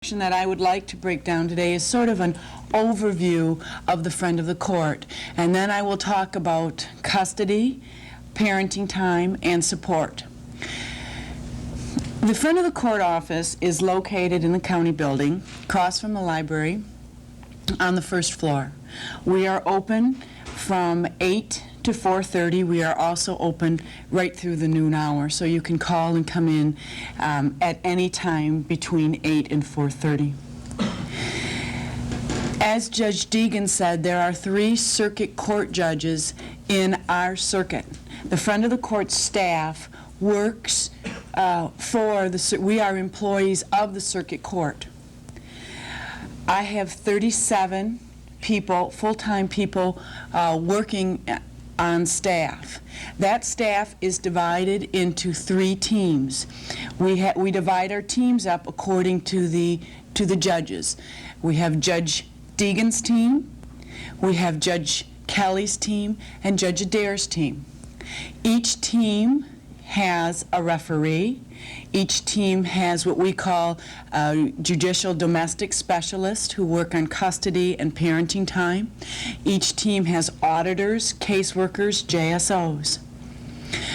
section that I would like to break down today is sort of an overview of the Friend of the Court. And then I will talk about custody, parenting time, and support. The Friend of the Court office is located in the county building, across from the library, on the first floor. We are open from 8 to 4:30. We are also open right through the noon hour, so you can call and come in at any time between 8 and 4:30. As Judge Deegan said, there are 3 circuit court judges in our circuit. The Friend of the Court staff works we are employees of the circuit court. I have 37 people, full-time people, working on staff. That staff is divided into 3 teams. We divide our teams up according to the judges. We have Judge Deegan's team, we have Judge Kelly's team, and Judge Adair's team. Each team has a referee. Each team has what we call a judicial domestic specialist who work on custody and parenting time. Each team has auditors, caseworkers, JSOs.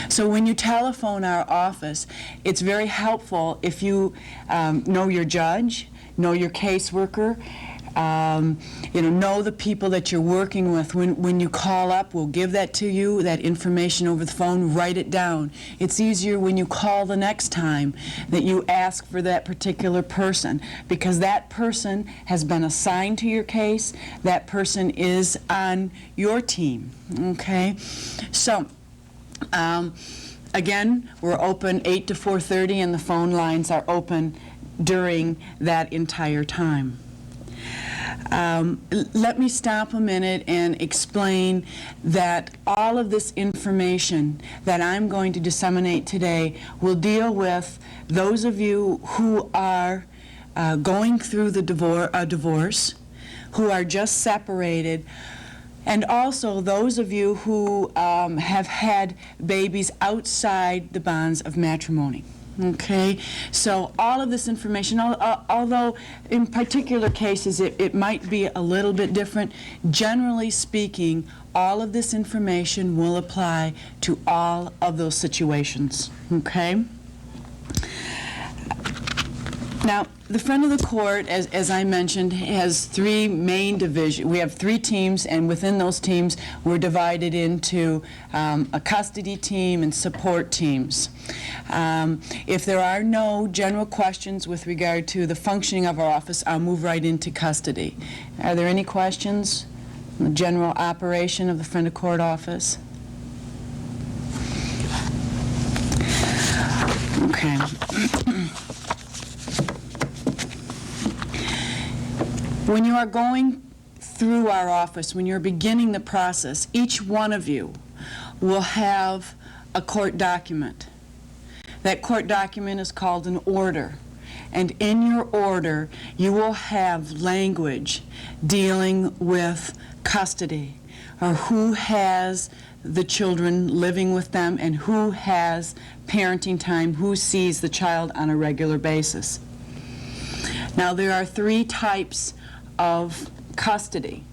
So when you telephone our office, it's very helpful if you know your judge, know your caseworker, know the people that you're working with. When you call up, we'll give that to you, that information over the phone, write it down. It's easier when you call the next time that you ask for that particular person, because that person has been assigned to your case, that person is on your team, okay? So, again, we're open 8 to 4:30, and the phone lines are open during that entire time. Let me stop a minute and explain that all of this information that I'm going to disseminate today will deal with those of you who are going through the divorce, who are just separated, and also those of you who have had babies outside the bonds of matrimony. Okay, so all of this information, although in particular cases it might be a little bit different, generally speaking, all of this information will apply to all of those situations. Okay? Now, the Friend of the Court, as I mentioned, has 3 main divisions. We have 3 teams, and within those teams, we're divided into a custody team and support teams. If there are no general questions with regard to the functioning of our office, I'll move right into custody. Are there any questions on the general operation of the Friend of Court office? Okay. When you are going through our office, when you're beginning the process, each one of you will have a court document. That court document is called an order. And in your order, you will have language dealing with custody, or who has the children living with them and who has parenting time, who sees the child on a regular basis. Now, there are 3 types of custody.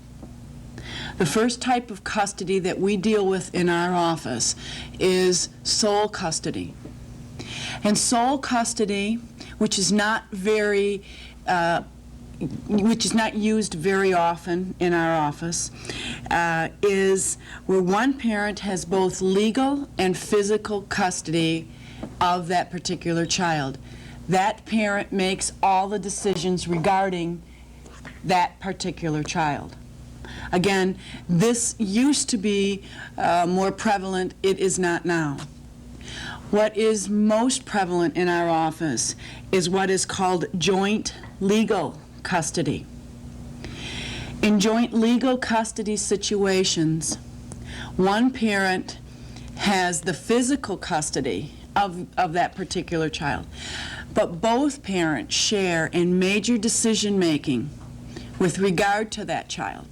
The first type of custody that we deal with in our office is sole custody. And sole custody, which is not used very often in our office, is where one parent has both legal and physical custody of that particular child. That parent makes all the decisions regarding that particular child. Again, this used to be more prevalent. It is not now. What is most prevalent in our office is what is called joint legal custody. In joint legal custody situations, one parent has the physical custody of that particular child, but both parents share in major decision-making with regard to that child.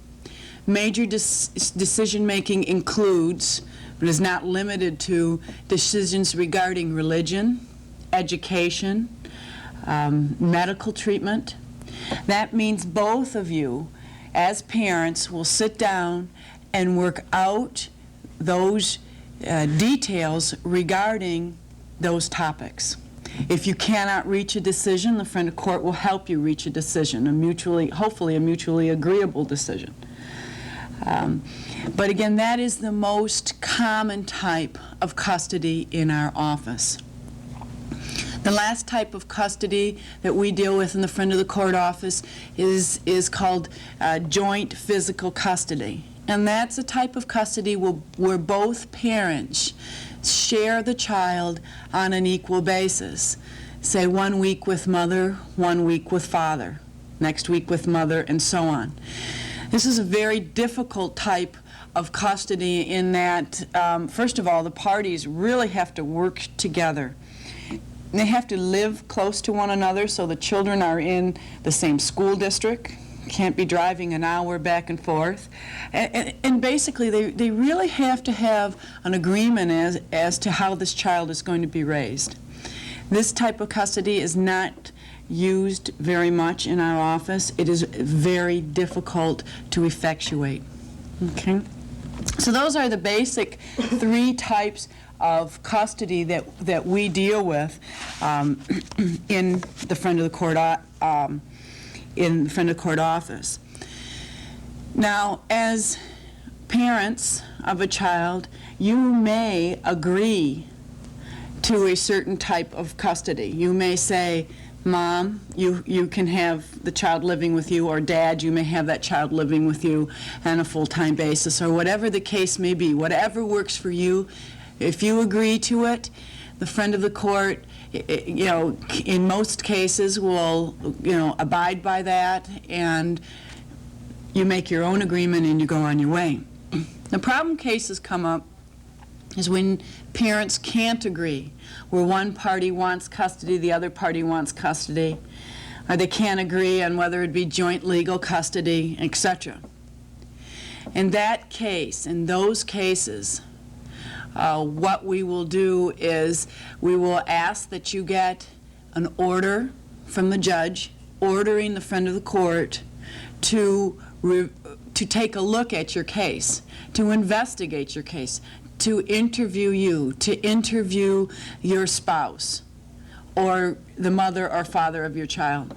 Major decision-making includes, but is not limited to, decisions regarding religion, education, medical treatment, That means both of you, as parents, will sit down and work out those details regarding those topics. If you cannot reach a decision, the friend of court will help you reach a decision, hopefully a mutually agreeable decision. But again, that is the most common type of custody in our office. The last type of custody that we deal with in the friend of the court office is called joint physical custody. And that's a type of custody where both parents share the child on an equal basis. Say 1 week with mother, 1 week with father, next week with mother, and so on. This is a very difficult type of custody in that, first of all, the parties really have to work together. They have to live close to one another, so the children are in the same school district, can't be driving an hour back and forth. And basically, they really have to have an agreement as to how this child is going to be raised. This type of custody is not used very much in our office. It is very difficult to effectuate. Okay? So those are the basic 3 types of custody that we deal with in the friend of the court office. Now, as parents of a child, you may agree to a certain type of custody. You may say, Mom, you can have the child living with you, or Dad, you may have that child living with you on a full-time basis, or whatever the case may be, whatever works for you. If you agree to it, the friend of the court, in most cases will, abide by that, and you make your own agreement and you go on your way. The problem cases come up is when parents can't agree, where one party wants custody, the other party wants custody, or they can't agree on whether it be joint legal custody, etc. In those cases, what we will do is we will ask that you get an order from the judge ordering the friend of the court to take a look at your case, to investigate your case, to interview you, to interview your spouse or the mother or father of your child.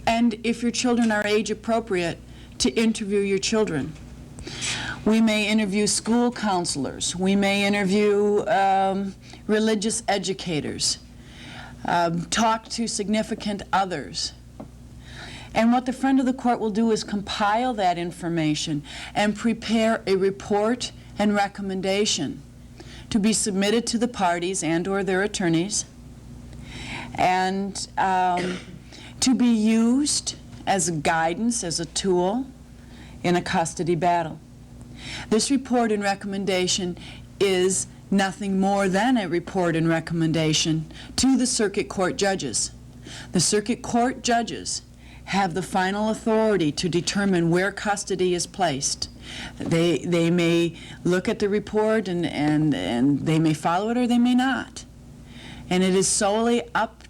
And if your children are age appropriate, to interview your children. We may interview school counselors. We may interview religious educators, talk to significant others. And what the friend of the court will do is compile that information and prepare a report and recommendation to be submitted to the parties and or their attorneys, and to be used as a guidance, as a tool in a custody battle. This report and recommendation is nothing more than a report and recommendation to the circuit court judges. The circuit court judges have the final authority to determine where custody is placed. They may look at the report and they may follow it or they may not. And it is solely up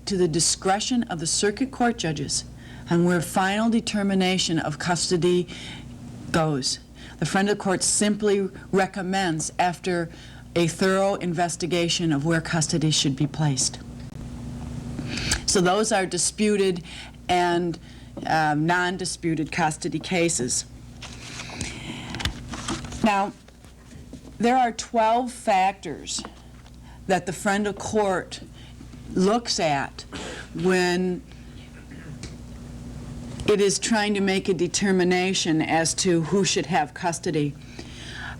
to the discretion of the circuit court judges on where final determination of custody goes. The friend of the court simply recommends after a thorough investigation of where custody should be placed. So those are disputed and non-disputed custody cases. Now, there are 12 factors that the friend of court looks at when it is trying to make a determination as to who should have custody.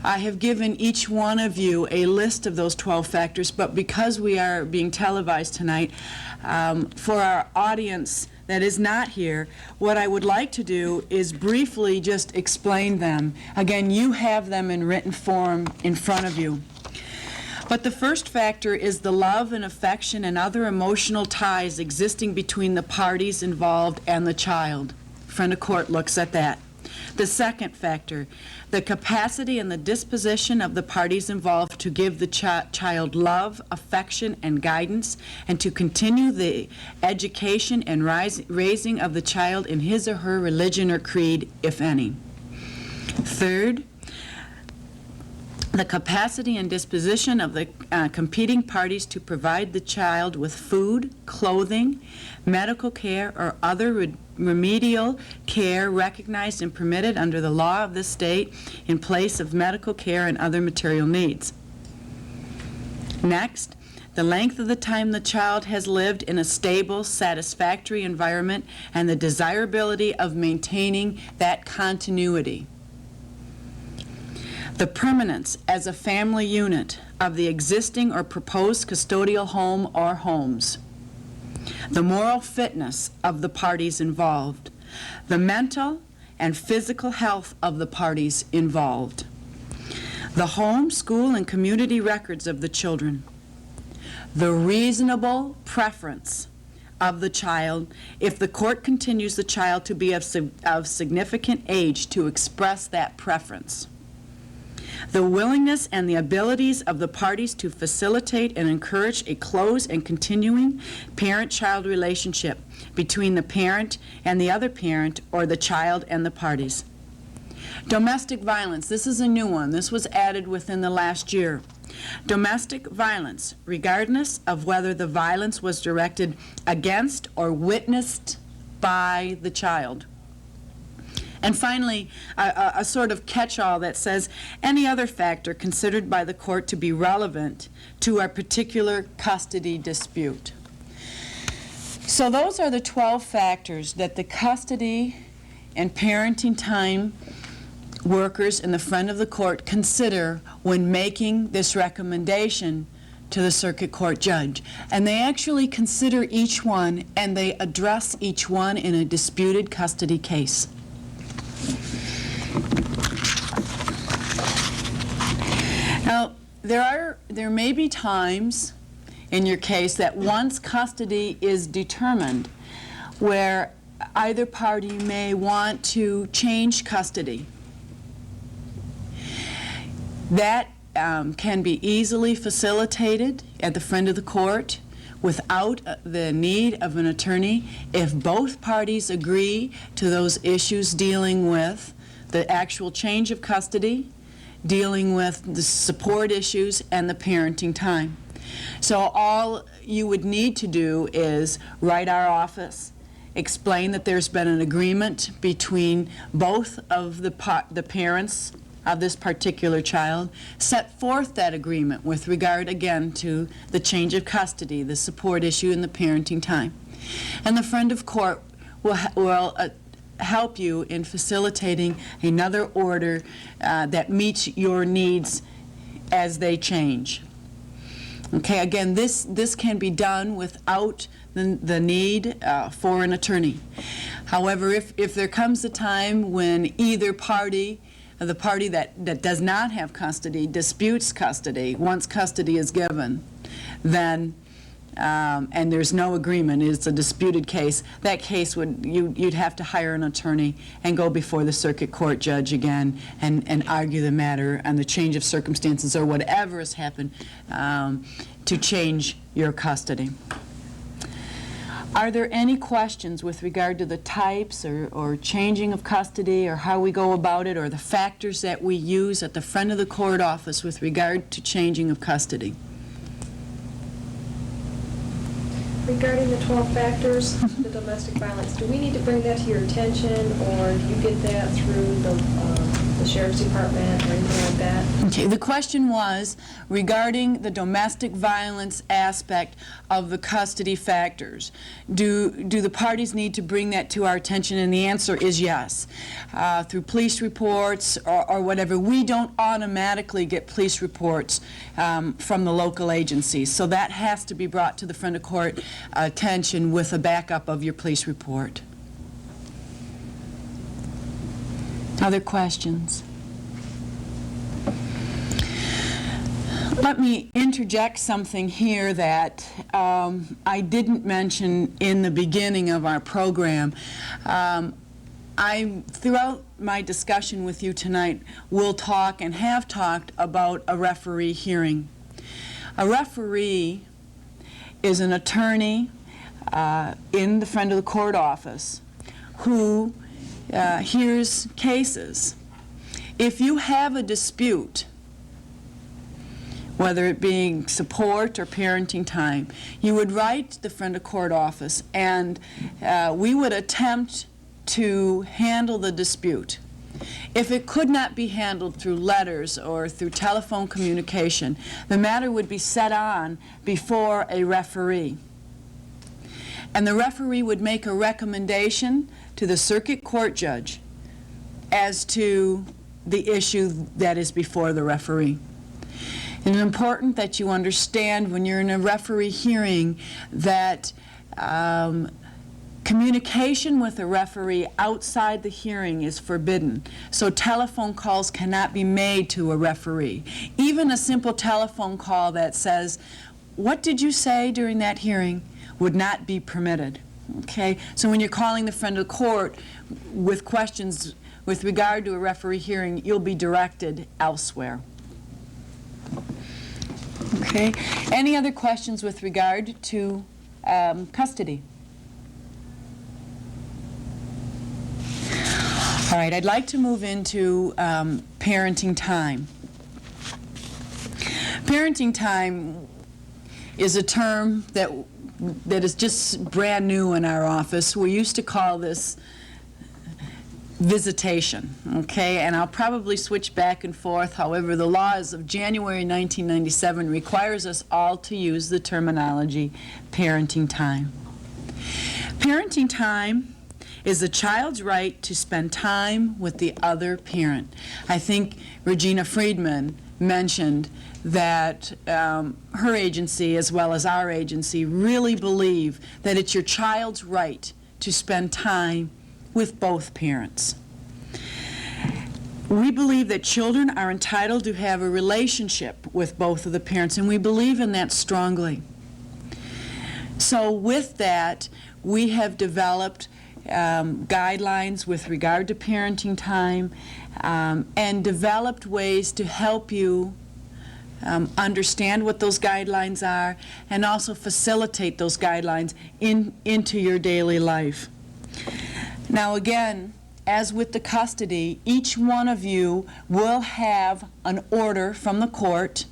I have given each one of you a list of those 12 factors, but because we are being televised tonight, for our audience that is not here, what I would like to do is briefly just explain them. Again, you have them in written form in front of you. But the first factor is the love and affection and other emotional ties existing between the parties involved and the child. Friend of court looks at that. The second factor, the capacity and the disposition of the parties involved to give the child love, affection, and guidance, and to continue the education and raising of the child in his or her religion or creed, if any. Third, the capacity and disposition of the competing parties to provide the child with food, clothing, medical care, or other remedial care recognized and permitted under the law of the state in place of medical care and other material needs. Next, the length of the time the child has lived in a stable, satisfactory environment and the desirability of maintaining that continuity. The permanence as a family unit of the existing or proposed custodial home or homes. The moral fitness of the parties involved. The mental and physical health of the parties involved. The home, school, and community records of the children. The reasonable preference of the child if the court continues the child to be of significant age to express that preference. The willingness and the abilities of the parties to facilitate and encourage a close and continuing parent-child relationship between the parent and the other parent or the child and the parties. Domestic violence, this is a new one. This was added within the last year. Domestic violence, regardless of whether the violence was directed against or witnessed by the child. And finally, a sort of catch-all that says any other factor considered by the court to be relevant to a particular custody dispute. So those are the 12 factors that the custody and parenting time workers in the front of the court consider when making this recommendation to the circuit court judge. And they actually consider each one and they address each one in a disputed custody case. Now, there may be times in your case that once custody is determined where either party may want to change custody. That can be easily facilitated at the front of the court without the need of an attorney if both parties agree to those issues dealing with the actual change of custody, dealing with the support issues, and the parenting time. So all you would need to do is write our office, explain that there's been an agreement between both of the parents of this particular child, set forth that agreement with regard, again, to the change of custody, the support issue, and the parenting time. And the friend of court will help you in facilitating another order that meets your needs as they change. Okay, again, this can be done without the need for an attorney. However, if there comes a time when either party, the party that does not have custody, disputes custody, once custody is given, then and there's no agreement, it's a disputed case, that case you'd have to hire an attorney and go before the circuit court judge again and argue the matter and the change of circumstances or whatever has happened to change your custody. Are there any questions with regard to the types or changing of custody or how we go about it or the factors that we use at the front of the court office with regard to changing of custody? Regarding the 12 factors, the domestic violence, do we need to bring that to your attention, or do you get that through the Sheriff's Department or anything like that? Okay, the question was regarding the domestic violence aspect of the custody factors. Do the parties need to bring that to our attention? And the answer is yes. Through police reports or whatever. We don't automatically get police reports from the local agencies, so that has to be brought to the front of court attention with a backup of your police report. Other questions? Let me interject something here that I didn't mention in the beginning of our program. throughout my discussion with you tonight, will talk and have talked about a referee hearing. A referee is an attorney in the Friend of the Court office who hears cases. If you have a dispute, whether it being support or parenting time, you would write the Friend of Court office, and we would attempt to handle the dispute. If it could not be handled through letters or through telephone communication, the matter would be set on before a referee. And the referee would make a recommendation to the circuit court judge as to the issue that is before the referee. It is important that you understand when you're in a referee hearing that communication with a referee outside the hearing is forbidden. So telephone calls cannot be made to a referee. Even a simple telephone call that says, "What did you say during that hearing?" would not be permitted. Okay? So when you're calling the Friend of the Court with questions with regard to a referee hearing, you'll be directed elsewhere. Okay. Any other questions with regard to custody? All right, I'd like to move into parenting time. Parenting time is a term that is just brand new in our office. We used to call this visitation, okay? And I'll probably switch back and forth. However, the laws of January 1997 requires us all to use the terminology parenting time. Parenting time is the child's right to spend time with the other parent. I think Regina Friedman mentioned that her agency, as well as our agency, really believe that it's your child's right to spend time with both parents. We believe that children are entitled to have a relationship with both of the parents, and we believe in that strongly. So with that, we have developed guidelines with regard to parenting time and developed ways to help you understand what those guidelines are and also facilitate those guidelines into your daily life. Now again, as with the custody, each one of you will have an order from the court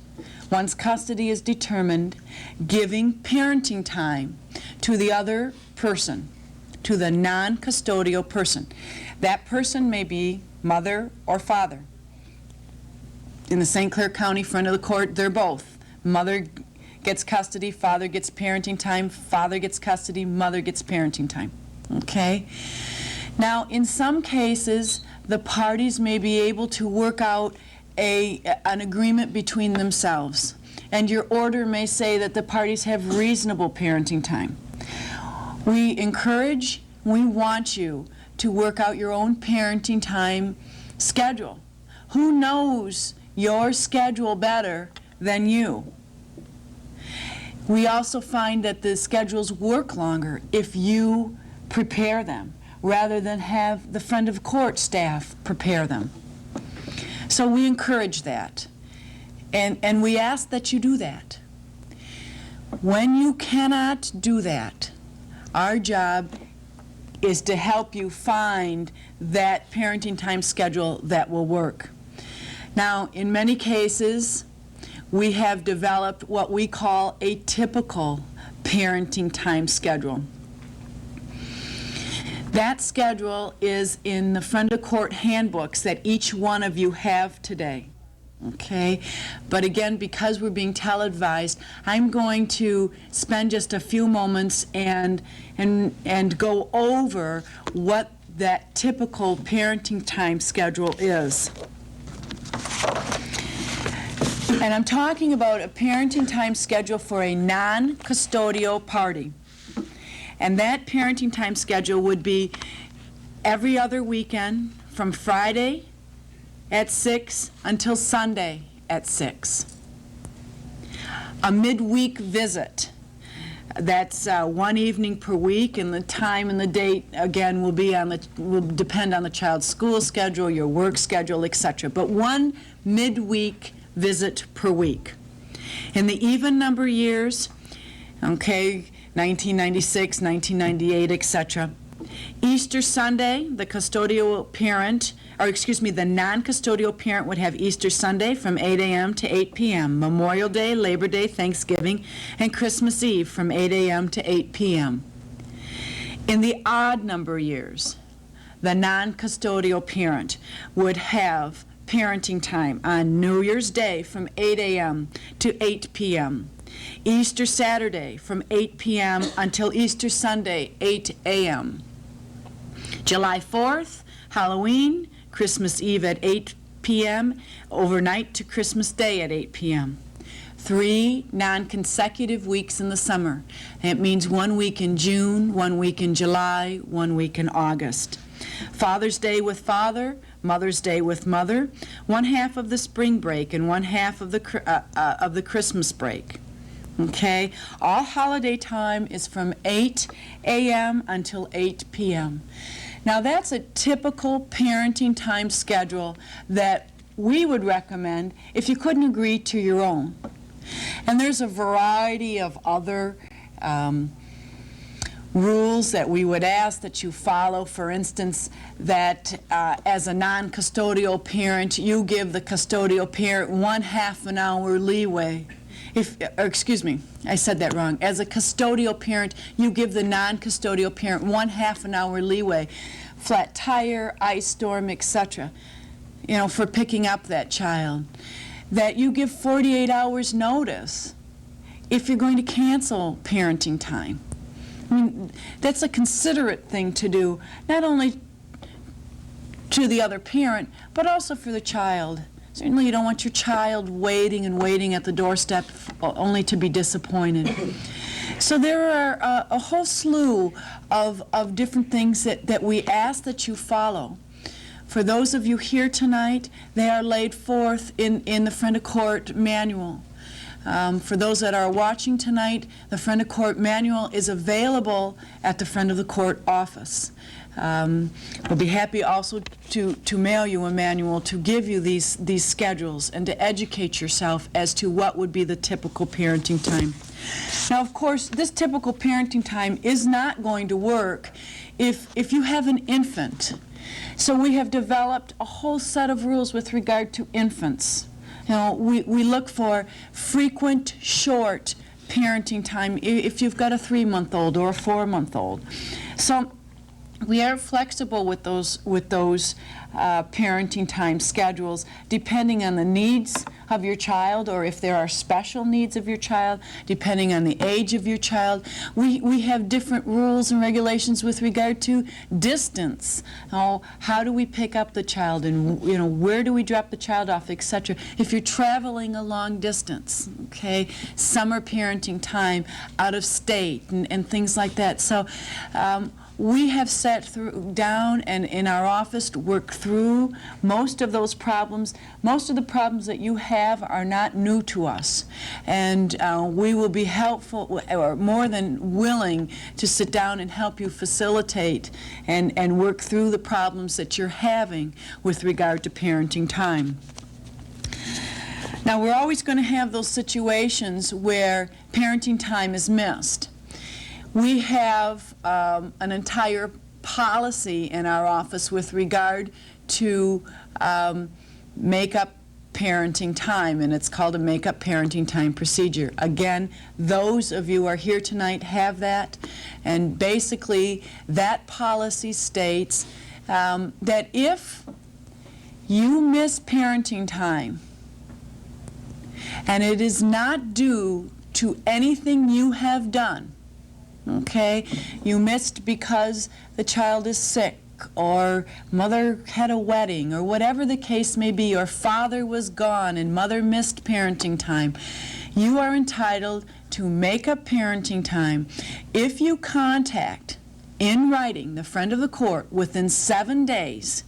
once custody is determined, giving parenting time to the other person, to the non-custodial person. That person may be mother or father. In the St. Clair County Friend of the Court, they're both. Mother gets custody, father gets parenting time, father gets custody, mother gets parenting time. Okay? Now, in some cases, the parties may be able to work out an agreement between themselves. And your order may say that the parties have reasonable parenting time. We encourage, we want you to work out your own parenting time schedule. Who knows your schedule better than you? We also find that the schedules work longer if you prepare them, rather than have the Friend of Court staff prepare them. So we encourage that, and we ask that you do that. When you cannot do that, our job is to help you find that parenting time schedule that will work. Now, in many cases, we have developed what we call a typical parenting time schedule. That schedule is in the Friend of Court handbooks that each one of you have today. Okay? But again, because we're being televised, I'm going to spend just a few moments and go over what that typical parenting time schedule is. And I'm talking about a parenting time schedule for a non-custodial party. And that parenting time schedule would be every other weekend from Friday at 6 until Sunday at 6. A midweek visit That's one evening per week, and the time and the date, again, will depend on the child's school schedule, your work schedule, etc. But one midweek visit per week. In the even number years, okay, 1996, 1998, etc., Easter Sunday, the custodial parent, or excuse me, the non-custodial parent would have Easter Sunday from 8 a.m. to 8 p.m., Memorial Day, Labor Day, Thanksgiving, and Christmas Eve from 8 a.m. to 8 p.m. In the odd number years, the non-custodial parent would have parenting time on New Year's Day from 8 a.m. to 8 p.m., Easter Saturday from 8 p.m. until Easter Sunday, 8 a.m., July 4th, Halloween, Christmas Eve at 8 p.m., overnight to Christmas Day at 8 p.m. 3 non-consecutive weeks in the summer. It means 1 week in June, 1 week in July, 1 week in August. Father's Day with father, Mother's Day with mother, 1/2 of the spring break and 1/2 of the Christmas break. Okay, all holiday time is from 8 a.m. until 8 p.m. Now that's a typical parenting time schedule that we would recommend if you couldn't agree to your own. And there's a variety of other rules that we would ask that you follow. For instance, that as a non-custodial parent, you give the custodial parent 1/2 an hour leeway. Excuse me, I said that wrong. As a custodial parent, you give the non-custodial parent 1/2 an hour leeway. Flat tire, ice storm, etc., for picking up that child. That you give 48 hours notice if you're going to cancel parenting time. I mean, that's a considerate thing to do, not only to the other parent, but also for the child. Certainly you don't want your child waiting and waiting at the doorstep only to be disappointed. So there are a whole slew of different things that we ask that you follow. For those of you here tonight, they are laid forth in the Friend of Court manual. For those that are watching tonight, the Friend of Court manual is available at the Friend of the Court office. We'll be happy also to mail you a manual to give you these schedules and to educate yourself as to what would be the typical parenting time. Now, of course, this typical parenting time is not going to work if you have an infant. So we have developed a whole set of rules with regard to infants. We look for frequent, short parenting time if you've got a 3-month-old or a 4-month-old. So we are flexible with those parenting time schedules depending on the needs of your child, or if there are special needs of your child, depending on the age of your child. We have different rules and regulations with regard to distance. How do we pick up the child, and where do we drop the child off, etc. If you're traveling a long distance, okay, summer parenting time, out of state, and things like that. So we have sat down and in our office worked through most of those problems. Most of the problems that you have are not new to us, and we will be helpful or more than willing to sit down and help you facilitate and work through the problems that you're having with regard to parenting time. Now, we're always going to have those situations where parenting time is missed. We have an entire policy in our office with regard to make-up parenting time, and it's called a make-up parenting time procedure. Again, those of you who are here tonight have that, and basically that policy states that if you miss parenting time and it is not due to anything you have done, okay, you missed because the child is sick, or mother had a wedding, or whatever the case may be, or father was gone and mother missed parenting time, you are entitled to make up parenting time if you contact, in writing, the Friend of the Court within 7 days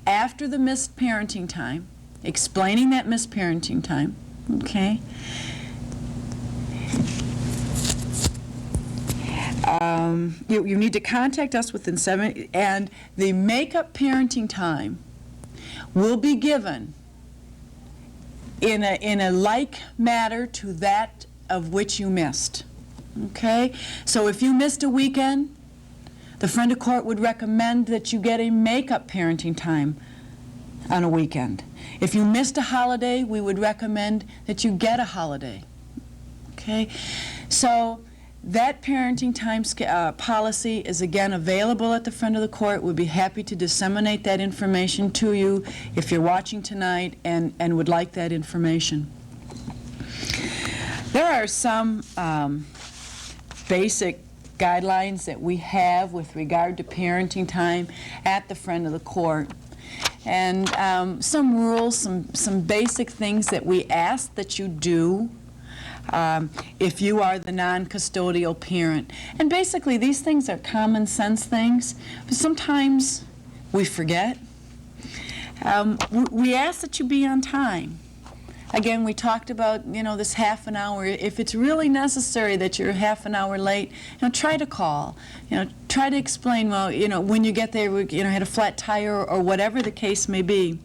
after the missed parenting time, explaining that missed parenting time, okay? You need to contact us within 7, and the make-up parenting time will be given in a like matter to that of which you missed. Okay? So if you missed a weekend, the friend of court would recommend that you get a make-up parenting time on a weekend. If you missed a holiday, we would recommend that you get a holiday. Okay? So that parenting time policy is again available at the friend of the court. We'd be happy to disseminate that information to you if you're watching tonight and would like that information. There are some basic guidelines that we have with regard to parenting time at the friend of the court. And some rules, some basic things that we ask that you do if you are the non-custodial parent. And basically these things are common sense things, but sometimes we forget. We ask that you be on time. Again, we talked about, this half an hour. If it's really necessary that you're half an hour late, try to call. Try to explain, well, when you get there, had a flat tire or whatever the case may be.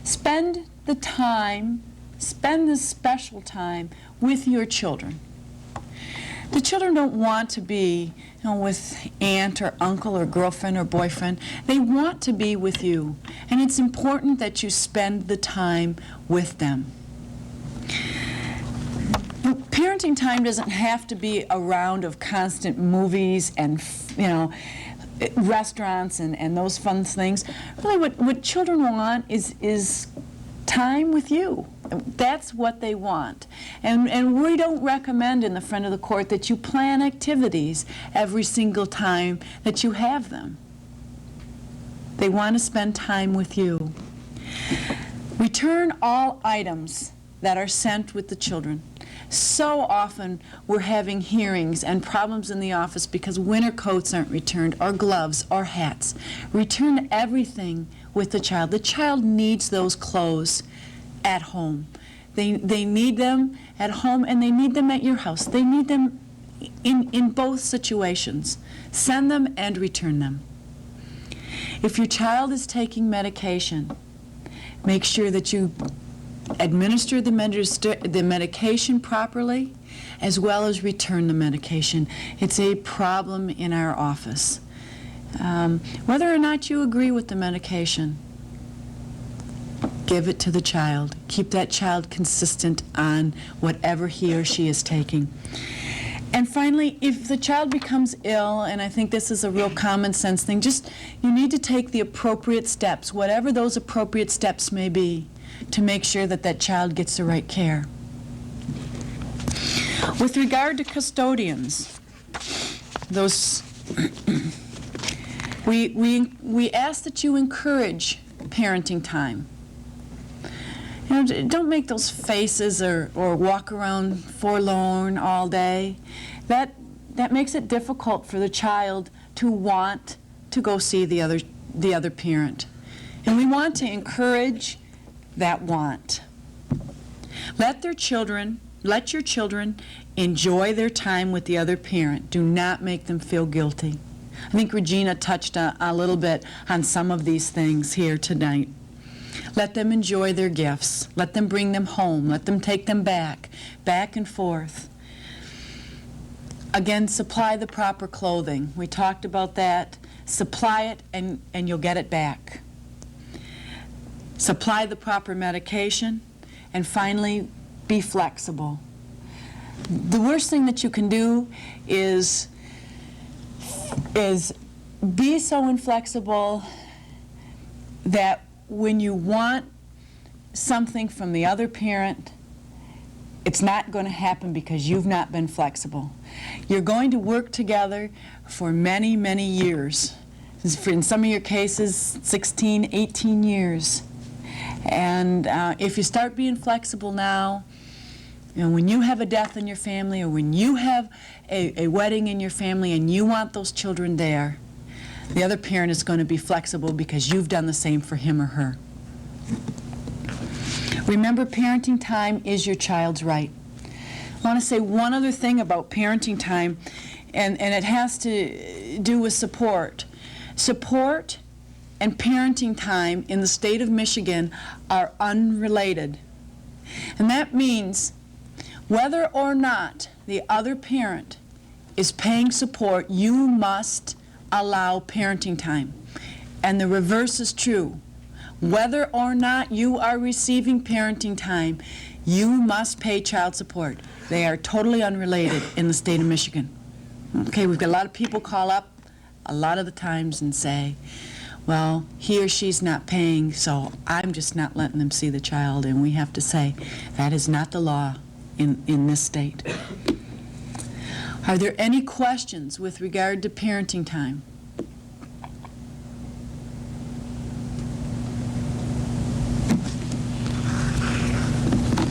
Spend the special time with your children. The children don't want to be with aunt or uncle or girlfriend or boyfriend. They want to be with you. And it's important that you spend the time with them. Parenting time doesn't have to be a round of constant movies and, restaurants and those fun things. Really what children want is time with you. That's what they want. And we don't recommend in the friend of the court that you plan activities every single time that you have them. They want to spend time with you. Return all items that are sent with the children. So often we're having hearings and problems in the office because winter coats aren't returned, or gloves, or hats. Return everything with the child. The child needs those clothes at home. They need them at home and they need them at your house. They need them in both situations. Send them and return them. If your child is taking medication, make sure that you administer the medication properly as well as return the medication. It's a problem in our office. Whether or not you agree with the medication, give it to the child. Keep that child consistent on whatever he or she is taking. And finally, if the child becomes ill, and I think this is a real common sense thing, you need to take the appropriate steps, whatever those appropriate steps may be, to make sure that that child gets the right care. With regard to custodians, we ask that you encourage parenting time. Don't make those faces or walk around forlorn all day. That makes it difficult for the child to want to go see the other parent. And we want to encourage that want. Let your children enjoy their time with the other parent. Do not make them feel guilty. I think Regina touched a little bit on some of these things here tonight. Let them enjoy their gifts. Let them bring them home. Let them take them back and forth. Again, supply the proper clothing. We talked about that. Supply it and you'll get it back. Supply the proper medication. And finally, be flexible. The worst thing that you can do is be so inflexible that when you want something from the other parent, it's not going to happen because you've not been flexible. You're going to work together for many, many years. In some of your cases, 16, 18 years. And if you start being flexible now, when you have a death in your family or when you have a wedding in your family and you want those children there, the other parent is going to be flexible because you've done the same for him or her. Remember, parenting time is your child's right. I want to say one other thing about parenting time. and it has to do with support. Support and parenting time in the state of Michigan are unrelated. And that means whether or not the other parent is paying support, you must allow parenting time. And the reverse is true. Whether or not you are receiving parenting time, you must pay child support. They are totally unrelated in the state of Michigan. Okay, we've got a lot of people call up a lot of the times and say, well, he or she's not paying, so I'm just not letting them see the child. And we have to say, that is not the law in this state. Are there any questions with regard to parenting time?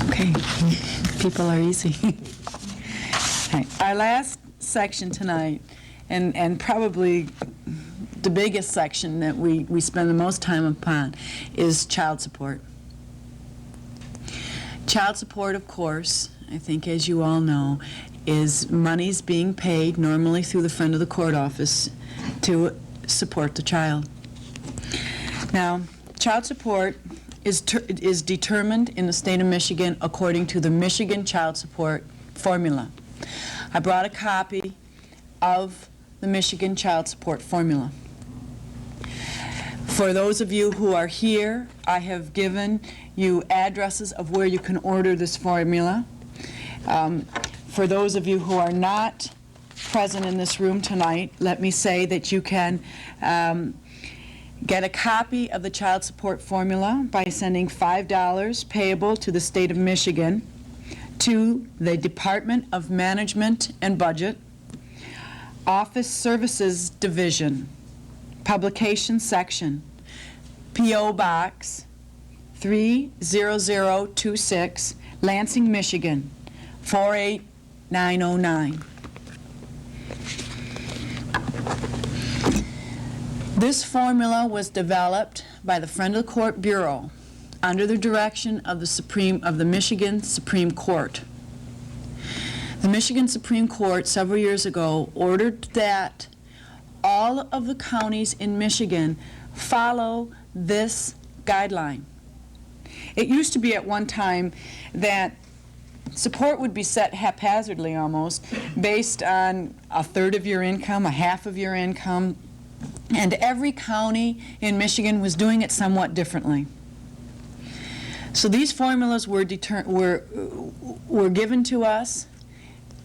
Okay, people are easy. All right. Our last section tonight, and probably the biggest section that we spend the most time upon, is child support. Child support, of course, I think as you all know, is monies being paid normally through the friend of the court office to support the child. Now, child support is determined in the state of Michigan according to the Michigan Child Support Formula. I brought a copy of the Michigan Child Support Formula. For those of you who are here, I have given you addresses of where you can order this formula. For those of you who are not present in this room tonight, let me say that you can get a copy of the child support formula by sending $5 payable to the state of Michigan to the Department of Management and Budget, Office Services Division, Publication Section, P.O. Box 30026, Lansing, Michigan 48909. This formula was developed by the Friend of the Court Bureau under the direction of the Michigan Supreme Court. The Michigan Supreme Court several years ago ordered that all of the counties in Michigan follow this guideline. It used to be at one time that support would be set haphazardly almost, based on a third of your income, a half of your income, and every county in Michigan was doing it somewhat differently. So these formulas were given to us,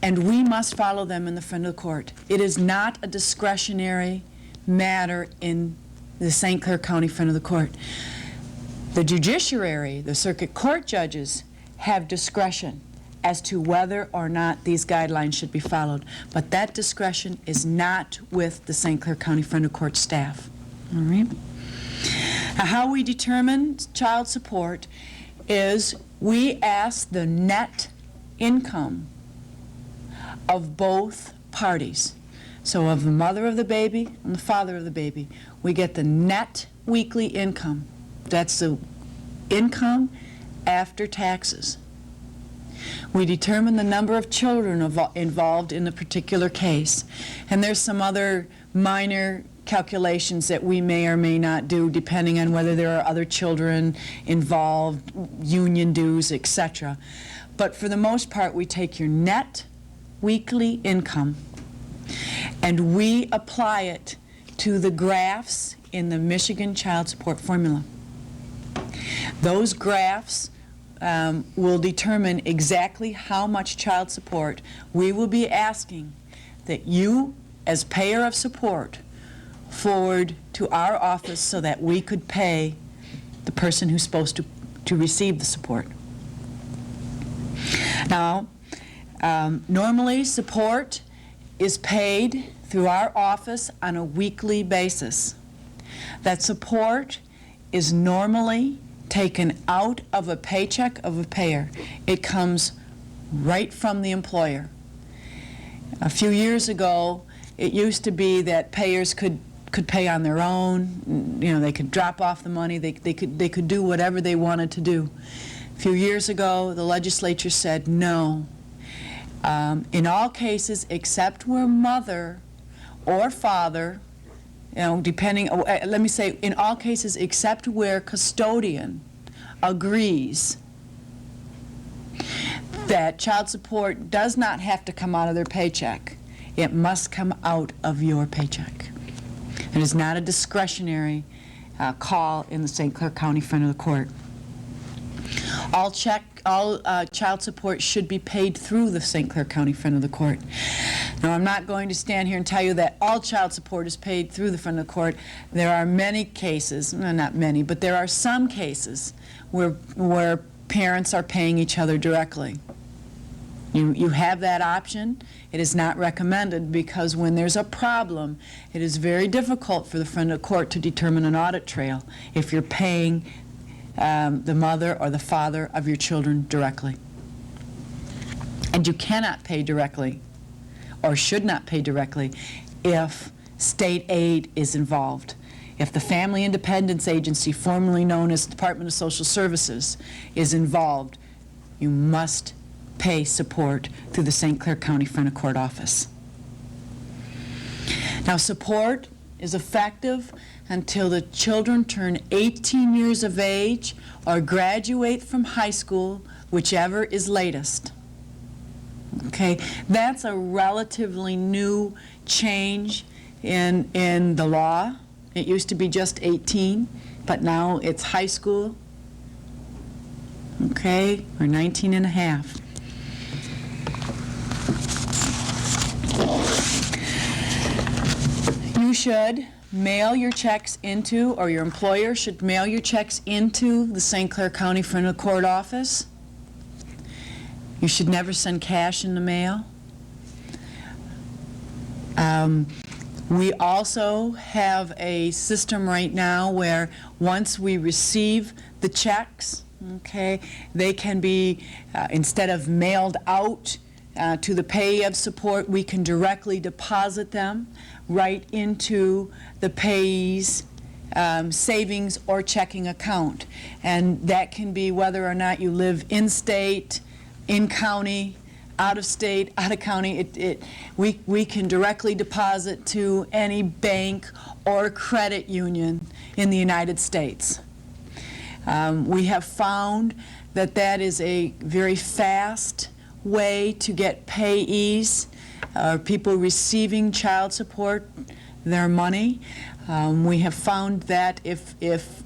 and we must follow them in the Friend of the Court. It is not a discretionary matter in the St. Clair County Friend of the Court. The judiciary, the circuit court judges, have discretion as to whether or not these guidelines should be followed. But that discretion is not with the St. Clair County Friend of Court staff. All right? Now, how we determine child support is we ask the net income of both parties. So of the mother of the baby and the father of the baby, we get the net weekly income. That's the income after taxes. We determine the number of children involved in the particular case. And there's some other minor calculations that we may or may not do depending on whether there are other children involved, union dues, etc. But for the most part, we take your net weekly income and we apply it to the graphs in the Michigan Child Support Formula. Those graphs will determine exactly how much child support we will be asking that you, as payer of support, forward to our office so that we could pay the person who's supposed to receive the support. Now, normally support is paid through our office on a weekly basis. That support is normally taken out of a paycheck of a payer. It comes right from the employer. A few years ago, it used to be that payers could pay on their own. You know, they could drop off the money. They could do whatever they wanted to do. A few years ago, the legislature said no. In all cases except where mother or father, depending, let me say, in all cases except where custodian agrees that child support does not have to come out of their paycheck. It must come out of your paycheck. It is not a discretionary call in the St. Clair County front of the court. All child support should be paid through the St. Clair County front of the court. Now, I'm not going to stand here and tell you that all child support is paid through the front of the court. There are many cases, well, not many, but there are some cases where parents are paying each other directly. You have that option. It is not recommended because when there's a problem, it is very difficult for the front of the court to determine an audit trail if you're paying the mother or the father of your children directly. And you cannot pay directly or should not pay directly if state aid is involved. If the Family Independence Agency, formerly known as Department of Social Services, is involved, you must pay support through the St. Clair County front of court office. Now, support is effective until the children turn 18 years of age or graduate from high school, whichever is latest. Okay, that's a relatively new change in the law. It used to be just 18, but now it's high school, okay, or 19 and a half. You should mail your checks into, or your employer should mail your checks into the St. Clair County front of court office. You should never send cash in the mail. We also have a system right now where once we receive the checks, okay, they can be, instead of mailed out to the payee of support, we can directly deposit them right into the payee's savings or checking account. And that can be whether or not you live in-state, in-county, out of state, out of county. We can directly deposit to any bank or credit union in the United States. We have found that that is a very fast way to get payees, people receiving child support, their money. We have found that if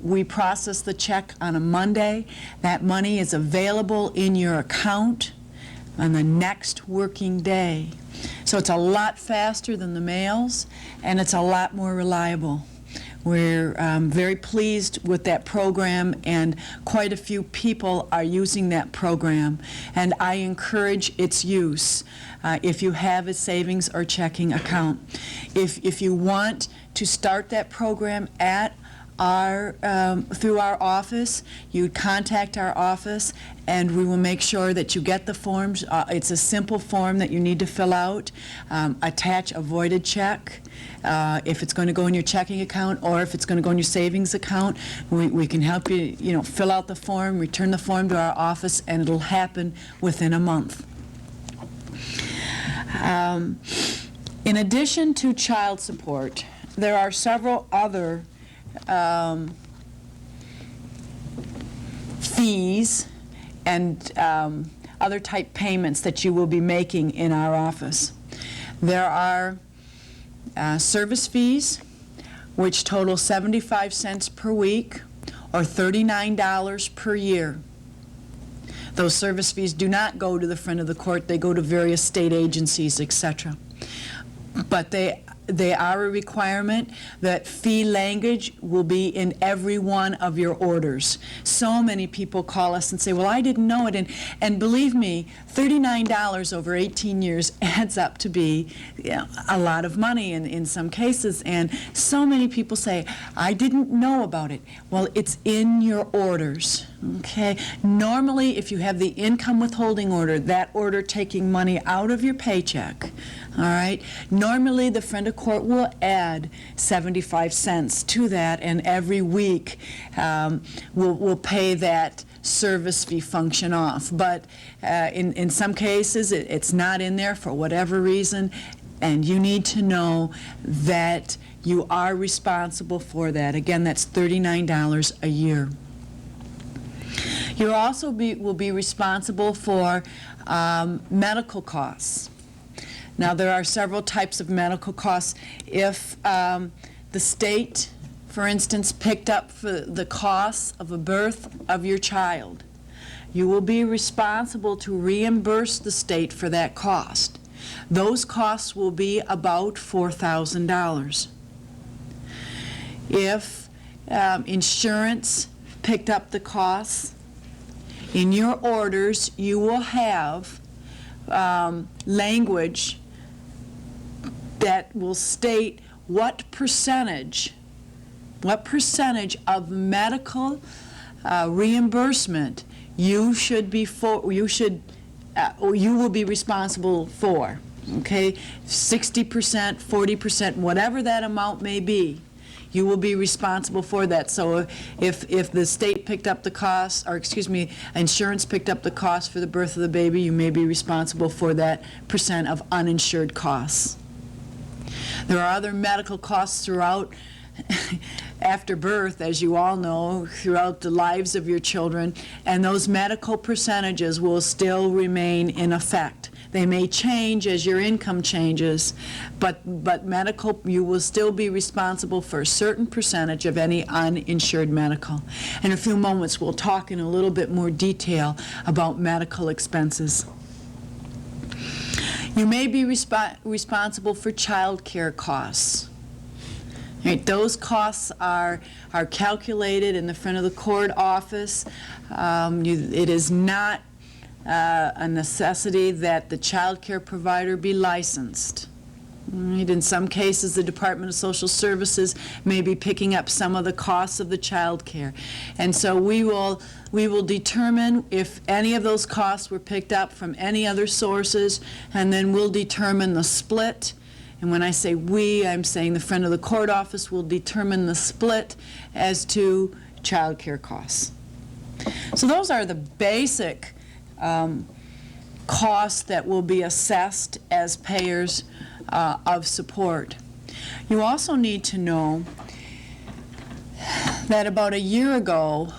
we process the check on a Monday, that money is available in your account on the next working day. So it's a lot faster than the mails, and it's a lot more reliable. We're very pleased with that program, and quite a few people are using that program, and I encourage its use if you have a savings or checking account. If you want to start that program at through our office, you contact our office and we will make sure that you get the forms. It's a simple form that you need to fill out. Attach a voided check if it's going to go in your checking account, or if it's going to go in your savings account. We can help you, fill out the form, return the form to our office, and it'll happen within a month. In addition to child support, there are several other fees and other type payments that you will be making in our office. There are service fees, which total 75 cents per week or $39 per year. Those service fees do not go to the front of the court. They go to various state agencies, etc. But they are a requirement. That fee language will be in every one of your orders. So many people call us and say, well, I didn't know it. And believe me, $39 over 18 years adds up to be a lot of money in some cases. And so many people say, I didn't know about it. Well, it's in your orders. Okay. Normally, if you have the income withholding order, that order taking money out of your paycheck, All right. Normally, the friend of court will add 75 cents to that, and every week we'll pay that service fee function off. But in some cases, it's not in there for whatever reason, and you need to know that you are responsible for that. Again, that's $39 a year. You also will be responsible for medical costs. Now, there are several types of medical costs. If the state, for instance, picked up for the costs of a birth of your child, you will be responsible to reimburse the state for that cost. Those costs will be about $4,000. If insurance picked up the costs, in your orders you will have language that will state what percentage of medical reimbursement you will be responsible for. Okay, 60%, 40%, whatever that amount may be, you will be responsible for that. So if the state picked up the cost, or excuse me, insurance picked up the cost for the birth of the baby, you may be responsible for that percent of uninsured costs. There are other medical costs throughout after birth, as you all know, throughout the lives of your children, and those medical percentages will still remain in effect. They may change as your income changes, but medical, you will still be responsible for a certain percentage of any uninsured medical. In a few moments, we'll talk in a little bit more detail about medical expenses. You may be responsible for child care costs. Right, those costs are calculated in the front of the court office. It is not a necessity that the child care provider be licensed. Right? In some cases, the Department of Social Services may be picking up some of the costs of the child care. And so we will determine if any of those costs were picked up from any other sources, and then we'll determine the split. And when I say we, I'm saying the friend of the court office will determine the split as to child care costs. So those are the basic costs that will be assessed as payers of support. You also need to know that about a year ago,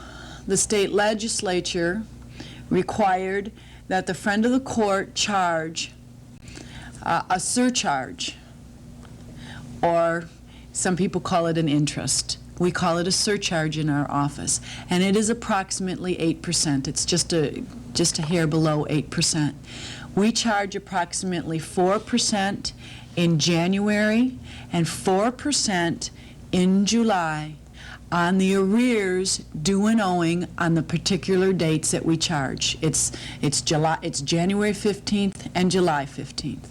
the state legislature required that the friend of the court charge a surcharge, or some people call it an interest. We call it a surcharge in our office, and it is approximately 8%. It's just a hair below 8%. We charge approximately 4% in January and 4% in July on the arrears due and owing on the particular dates that we charge. It's January 15th and July 15th.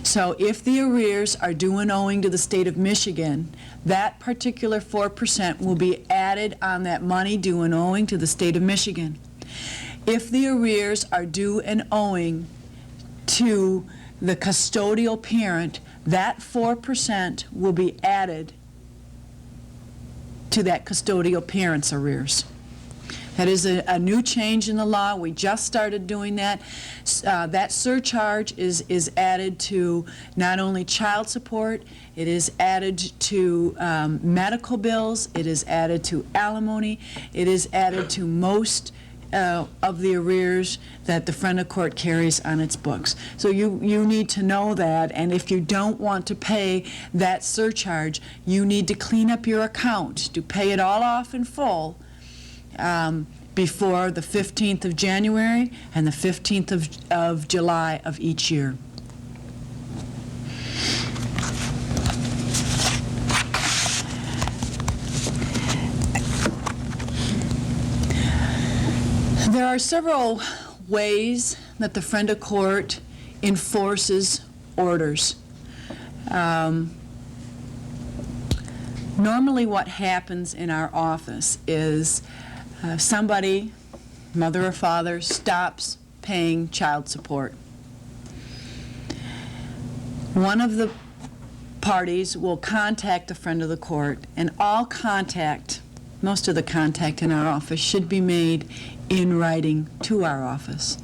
So if the arrears are due and owing to the state of Michigan, that particular 4% will be added on that money due and owing to the state of Michigan. If the arrears are due and owing to the custodial parent, that 4% will be added to that custodial parent's arrears. That is a new change in the law. We just started doing that. That surcharge is added to not only child support, it is added to medical bills, it is added to alimony, it is added to most of the arrears that the friend of court carries on its books. So you need to know that, and if you don't want to pay that surcharge, you need to clean up your account to pay it all off in full before the 15th of January and the 15th of July of each year. There are several ways that the friend of court enforces orders. Normally what happens in our office is somebody, mother or father, stops paying child support. one of the parties will contact a friend of the court, and all contact, most of the contact in our office should be made in writing to our office.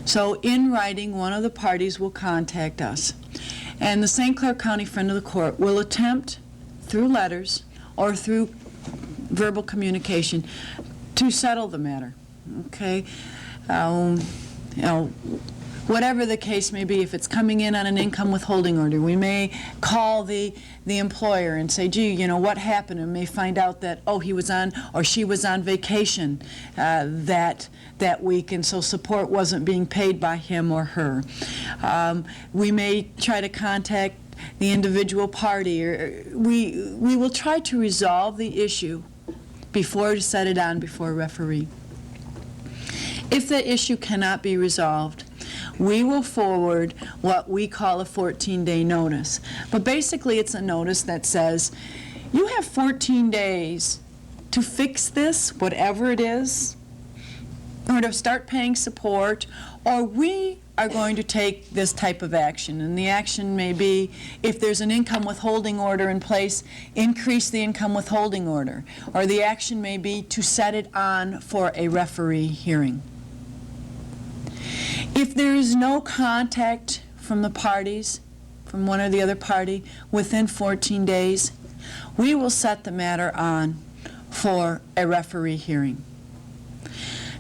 So in writing, one of the parties will contact us, and the St. Clair County friend of the court will attempt, through letters or through verbal communication, to settle the matter. Okay? You know, whatever the case may be, if it's coming in on an income withholding order, we may call the employer and say, gee, you know, what happened? And may find out that, oh, he was on or she was on vacation that week, and so support wasn't being paid by him or her. We may try to contact the individual party, or we will try to resolve the issue before to set it on before a referee. If the issue cannot be resolved, we will forward what we call a 14-day notice. But basically it's a notice that says, you have 14 days to fix this, whatever it is, or to start paying support, or we are going to take this type of action. And the action may be, if there's an income withholding order in place, increase the income withholding order. Or the action may be to set it on for a referee hearing. If there is no contact from the parties, from one or the other party, within 14 days, we will set the matter on for a referee hearing.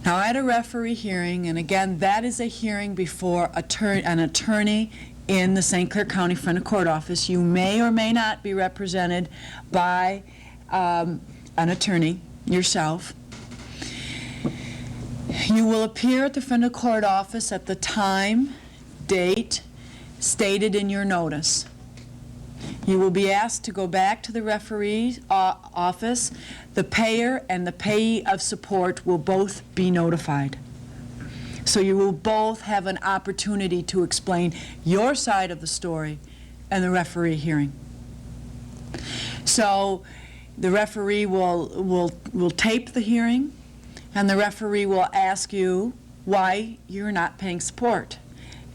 Now, at a referee hearing, and again, that is a hearing before an attorney in the St. Clair County Friend of Court office. You may or may not be represented by an attorney yourself. You will appear at the Friend of Court office at the time, date stated in your notice. You will be asked to go back to the referee's office. The payer and the payee of support will both be notified. So you will both have an opportunity to explain your side of the story in the referee hearing. So the referee will tape the hearing, and the referee will ask you why you're not paying support.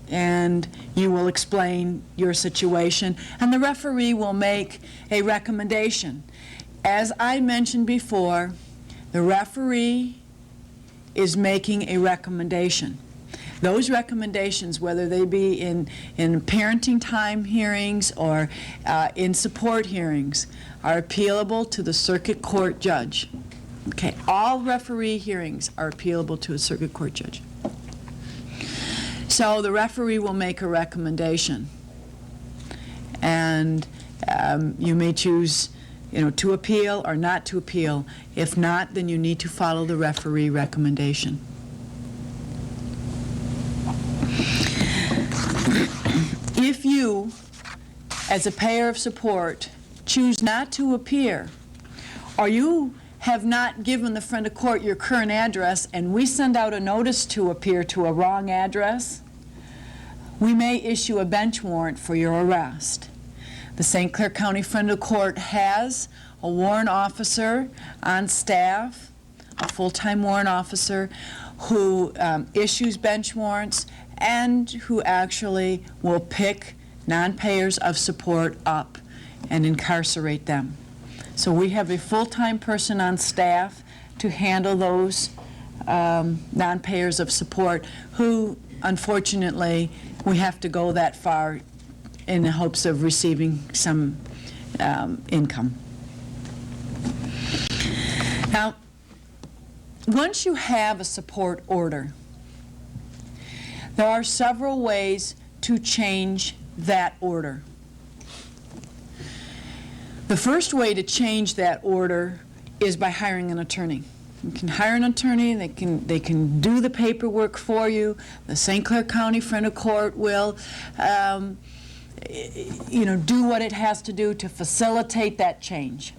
And you will explain your situation, and the referee will make a recommendation. As I mentioned before, the referee is making a recommendation. Those recommendations, whether they be in parenting time hearings or in support hearings, are appealable to the circuit court judge. Okay, all referee hearings are appealable to a circuit court judge. So the referee will make a recommendation, and you may choose, to appeal or not to appeal. If not, then you need to follow the referee recommendation. If you, as a payer of support, choose not to appear, or you have not given the Friend of Court your current address, and we send out a notice to appear to a wrong address, we may issue a bench warrant for your arrest. The St. Clair County Friend of Court has a warrant officer on staff, a full-time warrant officer who issues bench warrants and who actually will pick non-payers of support up and incarcerate them. So we have a full-time person on staff to handle those non-payers of support who, unfortunately, we have to go that far in the hopes of receiving some income. Now, once you have a support order, there are several ways to change that order. The first way to change that order is by hiring an attorney. You can hire an attorney, they can do the paperwork for you. The St. Clair County Friend of Court will do what it has to do to facilitate that change.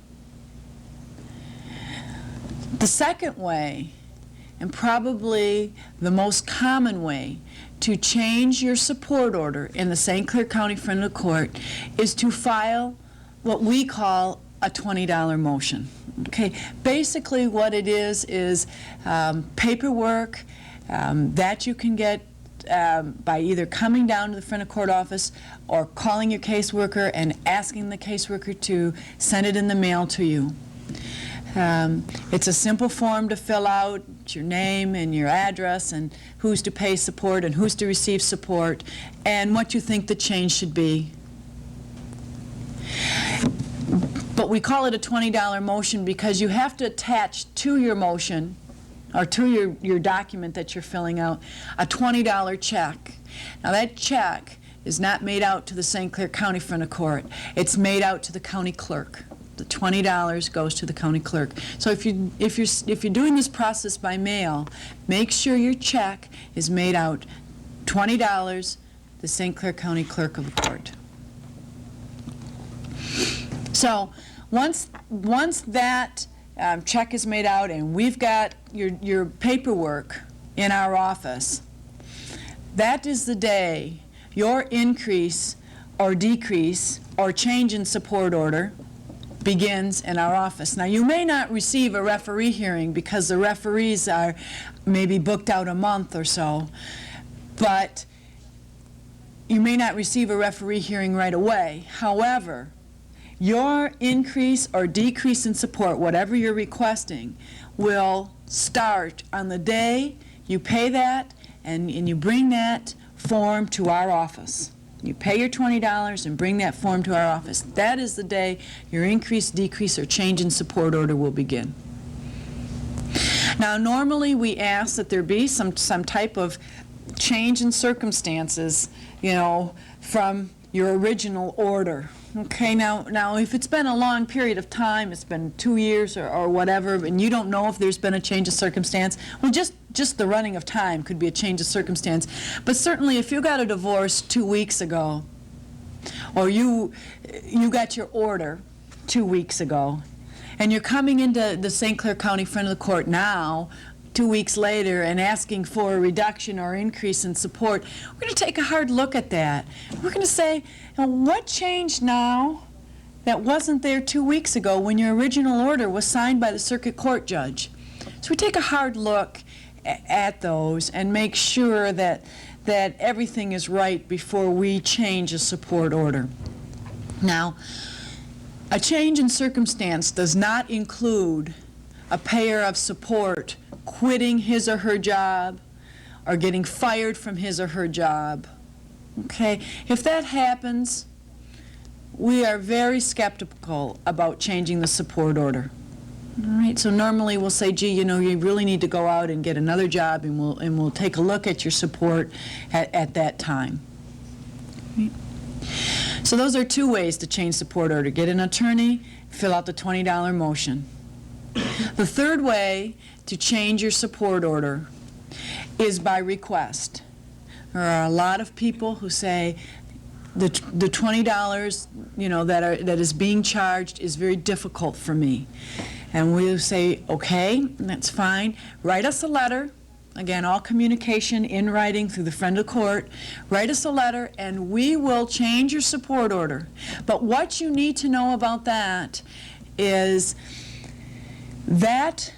The second way, and probably the most common way to change your support order in the St. Clair County Friend of Court, is to file what we call a $20 motion. Okay, basically what it is paperwork that you can get by either coming down to the front of court office or calling your caseworker and asking the caseworker to send it in the mail to you. It's a simple form to fill out, your name and your address and who's to pay support and who's to receive support and what you think the change should be. But we call it a $20 motion because you have to attach to your motion or to your document that you're filling out a $20 check. Now that check is not made out to the St. Clair County Front of Court. It's made out to the county clerk. The $20 goes to the county clerk. So if you're doing this process by mail, make sure your check is made out $20 the St. Clair County Clerk of the Court. So once that check is made out and we've got your paperwork in our office, that is the day your increase or decrease or change in support order begins in our office. Now, you may not receive a referee hearing because the referees are maybe booked out a month or so, but you may not receive a referee hearing right away. However, your increase or decrease in support, whatever you're requesting, will start on the day you pay that and you bring that form to our office. You pay your $20 and bring that form to our office. That is the day your increase, decrease, or change in support order will begin. Now, normally we ask that there be some type of change in circumstances, you know, from your original order. Okay, now if it's been a long period of time, it's been 2 years or whatever, and you don't know if there's been a change of circumstance, well, just the running of time could be a change of circumstance. But certainly if you got a divorce 2 weeks ago, or you got your order 2 weeks ago, and you're coming into the St. Clair County Front of the Court now, 2 weeks later, and asking for a reduction or increase in support, we're going to take a hard look at that. We're going to say, now, what changed now that wasn't there 2 weeks ago when your original order was signed by the circuit court judge? So we take a hard look at those and make sure that everything is right before we change a support order. Now, a change in circumstance does not include a payer of support quitting his or her job or getting fired from his or her job. Okay, if that happens, we are very skeptical about changing the support order. All right, so normally we'll say, gee, you know, you really need to go out and get another job, and we'll take a look at your support at that time. Right? So those are two ways to change support order: get an attorney, fill out the $20 motion. The third way to change your support order is by request. There are a lot of people who say the $20, you know, that is being charged is very difficult for me. And we'll say, okay, that's fine. Write us a letter. Again, all communication in writing through the friend of court. Write us a letter and we will change your support order. But what you need to know about that is that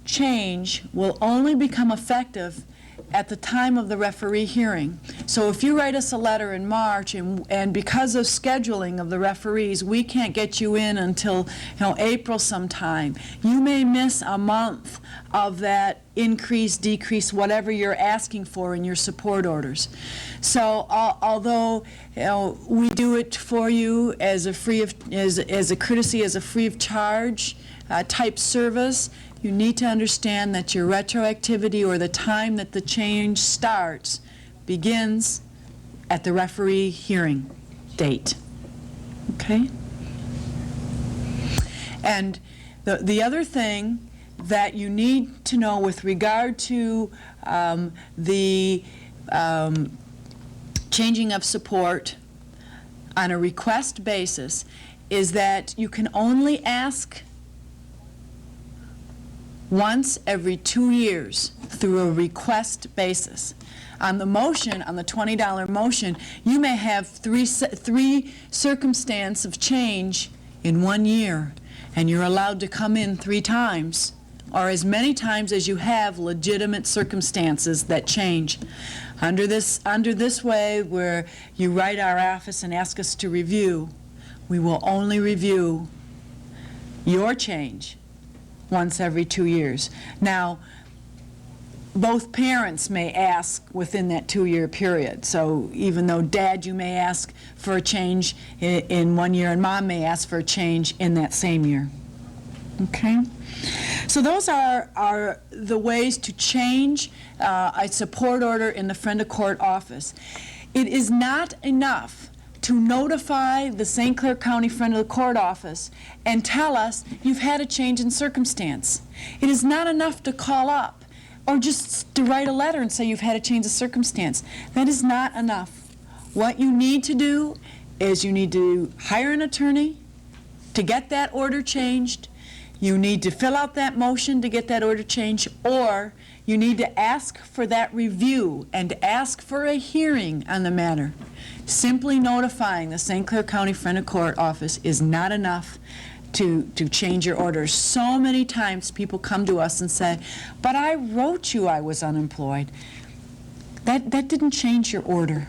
change will only become effective at the time of the referee hearing. So if you write us a letter in March and because of scheduling of the referees, we can't get you in until, you know, April sometime, you may miss a month of that increase, decrease, whatever you're asking for in your support orders. So although, you know, we do it for you as a courtesy, as a free of charge type service, you need to understand that your retroactivity, or the time that the change starts, begins at the referee hearing date. Okay? And the other thing that you need to know with regard to the changing of support on a request basis is that you can only ask once every 2 years through a request basis. On the motion, on the $20 motion, you may have three circumstances of change in 1 year, and you're allowed to come in 3 times or as many times as you have legitimate circumstances that change. Under this way, where you write our office and ask us to review, we will only review your change once every 2 years. Now, both parents may ask within that 2-year period. So even though Dad, you may ask for a change in 1 year, and Mom may ask for a change in that same year. Okay? So those are the ways to change a support order in the Friend of Court office. It is not enough to notify the St. Clair County Friend of the Court office and tell us you've had a change in circumstance. It is not enough to call up or just to write a letter and say you've had a change of circumstance. That is not enough. What you need to do is you need to hire an attorney to get that order changed. You need to fill out that motion to get that order changed, or you need to ask for that review and ask for a hearing on the matter. Simply notifying the St. Clair County Friend of Court office is not enough to change your order. So many times people come to us and say, but I wrote you I was unemployed. That didn't change your order.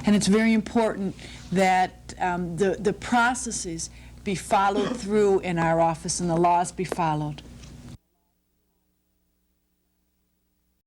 And it's very important that the processes be followed through in our office and the laws be followed.